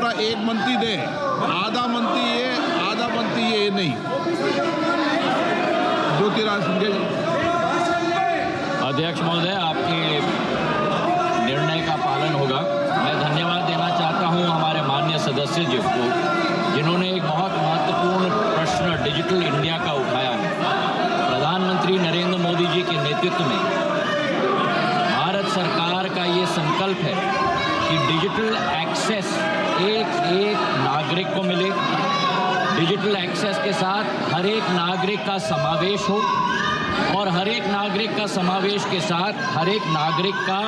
पूरा एक मंत्री दे, आधा मंत्री ये नहीं। ज्योतिराज सिंधिया जी। अध्यक्ष महोदय, आपके निर्णय का पालन होगा। मैं धन्यवाद देना चाहता हूं हमारे माननीय सदस्य जी को, जिन्होंने एक बहुत महत्वपूर्ण प्रश्न डिजिटल इंडिया का उठाया है। प्रधानमंत्री नरेंद्र मोदी जी के नेतृत्व में भारत सरकार का ये संकल्प है कि डिजिटल एक्सेस एक नागरिक को मिले। डिजिटल एक्सेस के साथ हर एक नागरिक का समावेश हो और हर एक नागरिक का समावेश के साथ हर एक नागरिक का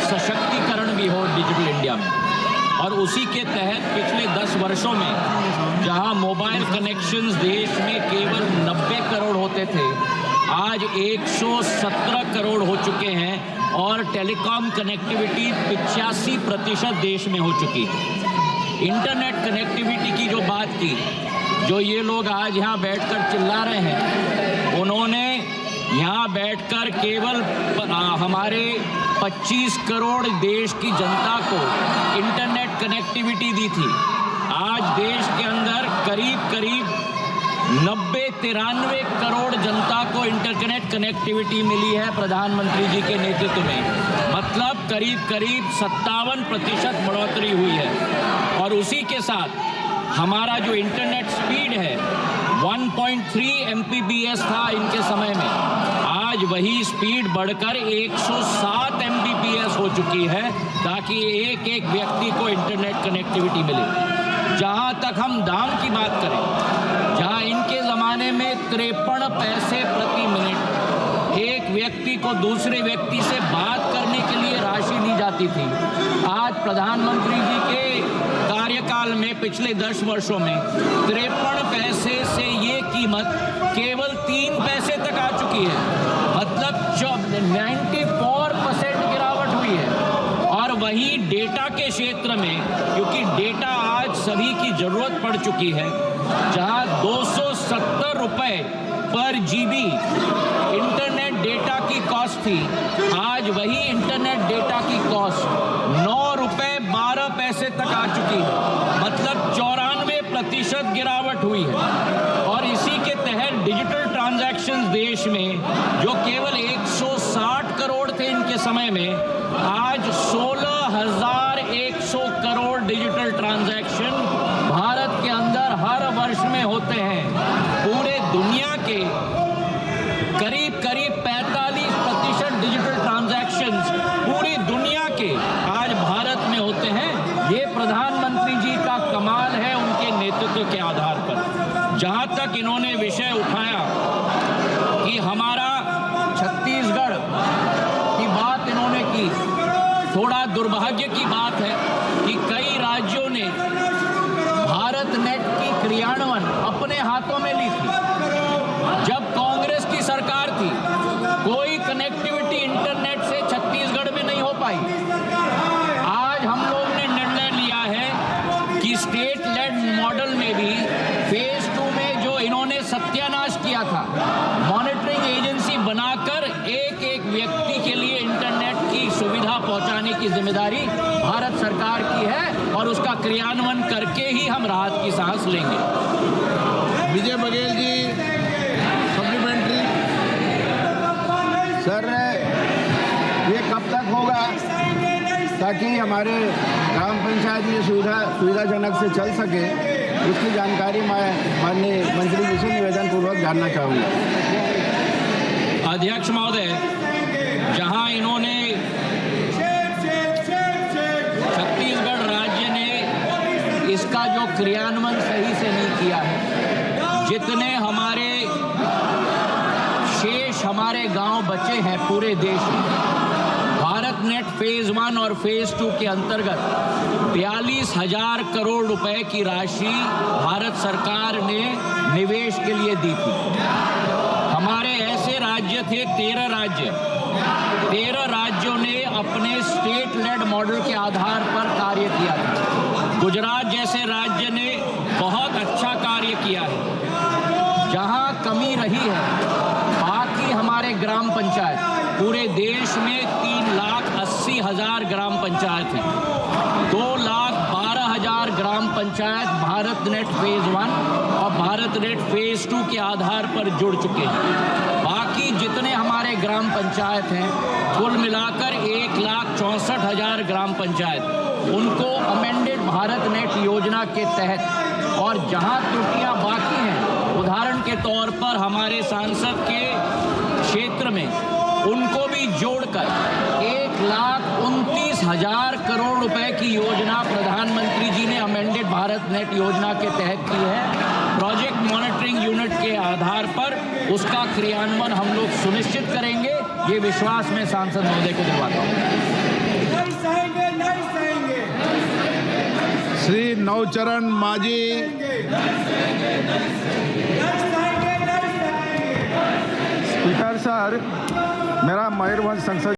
सशक्तिकरण भी हो डिजिटल इंडिया में। और उसी के तहत पिछले 10 वर्षों में जहां मोबाइल कनेक्शंस देश में केवल 90 करोड़ होते थे, आज 117 करोड़ हो चुके हैं और टेलीकॉम कनेक्टिविटी 85% देश में हो चुकी है। इंटरनेट कनेक्टिविटी की जो बात की, जो ये लोग आज यहाँ बैठकर चिल्ला रहे हैं, उन्होंने यहाँ बैठकर केवल हमारे 25 करोड़ देश की जनता को इंटरनेट कनेक्टिविटी दी थी। आज देश के अंदर करीब 90-93 करोड़ जनता को इंटरनेट कनेक्टिविटी मिली है प्रधानमंत्री जी के नेतृत्व में। मतलब करीब 57% बढ़ोतरी हुई है। और उसी के साथ हमारा जो इंटरनेट स्पीड है 1.3 Mbps था इनके समय में, आज वही स्पीड बढ़कर 107 Mbps हो चुकी है, ताकि एक एक व्यक्ति को इंटरनेट कनेक्टिविटी मिले। जहां तक हम दाम की बात करें, जहां इनके ज़माने में 53 पैसे प्रति मिनट एक व्यक्ति को दूसरे व्यक्ति से बात करने के लिए राशि दी जाती थी, आज प्रधानमंत्री जी के कार्यकाल में पिछले 10 वर्षों में 53 पैसे से ये कीमत केवल 3 पैसे तक आ चुकी है। मतलब 94% गिरावट हुई है। और वहीं डेटा के क्षेत्र में, क्योंकि डेटा आज सभी की जरूरत पड़ चुकी है, जहां 270 रुपए पर GB इंटरनेट डेटा की कॉस्ट थी, आज वही इंटरनेट डेटा की कॉस्ट 9 रुपए 12 पैसे तक आ चुकी है। मतलब 94% गिरावट हुई है। और इसी के तहत डिजिटल ट्रांजैक्शंस देश में जो केवल 160 करोड़ थे इनके समय में, आज 16,100 करोड़ डिजिटल ट्रांजैक्शन भारत के अंदर हर वर्ष में होते हैं। पूरे दुनिया के करीब 45% डिजिटल ट्रांजैक्शंस पूरी दुनिया के आज भारत में होते हैं। ये प्रधानमंत्री जी का कमाल है उनके नेतृत्व के आधार पर। जहां तक इन्होंने विषय उठाया कि हमारा छत्तीसगढ़ की बात इन्होंने की, थोड़ा दुर्भाग्य की बात है कि कई राज्यों ने भारत नेट की क्रियान्वयन अपने हाथों में ली थी। जब कांग्रेस की सरकार थी, कोई कनेक्टिविटी इंटरनेट से छत्तीसगढ़ में नहीं हो पाई। आज हम लोग ने निर्णय लिया है कि स्टेट लेड मॉडल में भी फेज 2 में जो इन्होंने सत्यानाश किया था, मॉनिटरिंग एजेंसी बनाकर एक एक व्यक्ति के लिए इंटरनेट की सुविधा पहुंचाने की जिम्मेदारी भारत सरकार की है और उसका क्रियान्वयन करके ही हम राहत की सांस लेंगे। विजय बघेल जी, सप्लीमेंट्री। सर, ये कब तक होगा ताकि हमारे ग्राम पंचायत ये सुविधाजनक से चल सके, उसकी जानकारी मैं माननीय मंत्री जी से निवेदन पूर्वक जानना चाहूँगा। अध्यक्ष महोदय, जहां इन्होंने छत्तीसगढ़ राज्य ने इसका जो क्रियान्वयन सही से नहीं किया है, जितने हमारे शेष हमारे गांव बचे हैं पूरे देश में, भारत नेट फेज 1 और फेज 2 के अंतर्गत 42,000 करोड़ रुपए की राशि भारत सरकार ने निवेश के लिए दी थी। हमारे ऐसे राज्य थे 13 राज्य, 13 राज्यों ने अपने स्टेट लेड मॉडल के आधार पर कार्य किया था। गुजरात जैसे राज्य ने बहुत अच्छा कार्य किया है। जहां कमी रही है, बाकी हमारे ग्राम पंचायत, पूरे देश में 3,80,000 ग्राम पंचायत हैं, 2,12,000 ग्राम पंचायत भारत नेट फेज 1 और भारत नेट फेज 2 के आधार पर जुड़ चुके हैं। बाकी जितने हमारे ग्राम पंचायत हैं, कुल मिलाकर 1,64,000 ग्राम पंचायत, उनको अमेंडेड भारत नेट योजना के तहत, और जहां त्रुटियां बाकी हैं, उदाहरण के तौर पर हमारे सांसद के क्षेत्र में, उनको भी जोड़कर 1,29,000 करोड़ रुपए की योजना प्रधानमंत्री जी ने अमेंडेड भारत नेट योजना के तहत की है। प्रोजेक्ट मॉनिटरिंग यूनिट के आधार पर उसका क्रियान्वयन हम लोग सुनिश्चित करेंगे, ये विश्वास मैं सांसद महोदय को दिलवाता हूँ। श्री नवचरण माझी। स्पीकर सर, मेरा मयूरभंज संसद